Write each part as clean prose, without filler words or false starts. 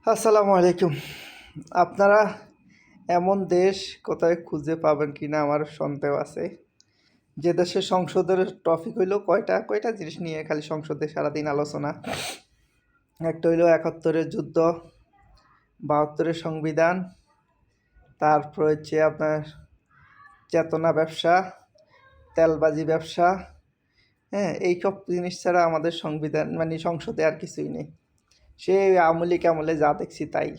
আসসালামু আলাইকুম। আপনারা এমন দেশ কোথায় খুঁজে পাবেন কিনা আমার সন্দেহ আছে। যে দেশের সংসদের টপিক হইল কয়টা জিনিস নিয়ে খালি সংসদে সারাদিন আলোচনা। একটা হইল ৭১-এর যুদ্ধ, ৭২-এর সংবিধান, তারপর হচ্ছে আপনার চেতনা ব্যবসা, তেলবাজি ব্যবসা, হ্যাঁ? এইসব জিনিস ছাড়া আমাদের সংবিধান মানে সংসদে আর কিছুই নেই। সেই আওয়ামী লীগ আমলে যা দেখছি তাই।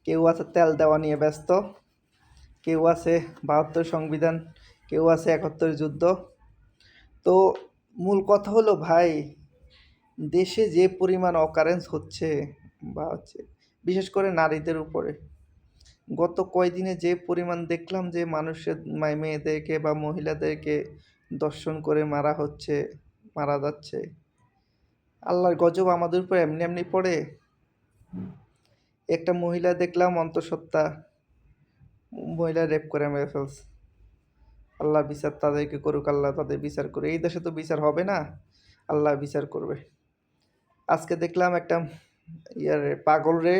কেউ আছে তেল দেওয়া নিয়ে ব্যস্ত, কেউ আছে ৭২ সংবিধান, কেউ আছে ৭১ যুদ্ধ। তো মূল কথা হলো ভাই, দেশে যে পরিমাণ অকারেন্স হচ্ছে বা হচ্ছে বিশেষ করে নারীদের উপরে, গত কয়দিনে যে পরিমাণ দেখলাম যে মানুষের মেয়েদেরকে বা মহিলাদেরকে ধর্ষণ করে মারা হচ্ছে, মারা যাচ্ছে। আল্লাহর গজব আমাদের উপর এমনি এমনি পড়ে। একটা মহিলা দেখলাম অন্তঃসত্ত্বা, মহিলা রেপ করে মেরে ফেলছে। আল্লাহ বিচার তাদেরকে করুক, আল্লাহ তাদের বিচার করে। এই দেশে তো বিচার হবে না, আল্লাহ বিচার করবে। আজকে দেখলাম একটা পাগল রে,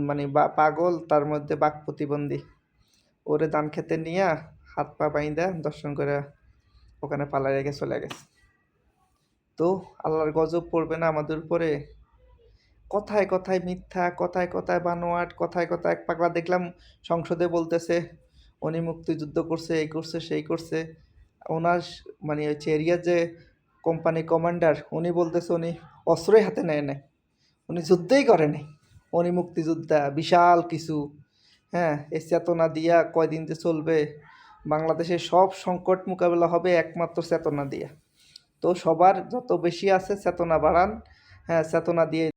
মানে পাগল তার মধ্যে বাক প্রতিবন্ধী, ওরে ধান খেতে নিয়ে হাত পা বাইন্দা দর্শন করে ওখানে পালা রেখে চলে গেছে। তো আল্লাহর গজব পড়বে না আমাদের উপরে? কথায় কথায় মিথ্যা, কথায় কথায় বানোয়াট, কথায় কথায় এক পাগলা দেখলাম সংসদে বলতেছে উনি মুক্তিযুদ্ধ করছে, এই করছে সেই করছে। ওনার মানে হচ্ছে এরিয়ার যে কোম্পানি কমান্ডার, উনি বলতেছে উনি অস্ত্রই হাতে নেয় নাই, উনি যুদ্ধই করে নাই, উনি মুক্তিযোদ্ধা বিশাল কিছু। হ্যাঁ, এই চেতনা দিয়া কয়দিন যে চলবে, বাংলাদেশের সব সংকট মোকাবেলা হবে একমাত্র চেতনা দিয়া। তো সবার যত বেশি আছে চেতনা বাড়ান, হ্যাঁ চেতনা দিয়ে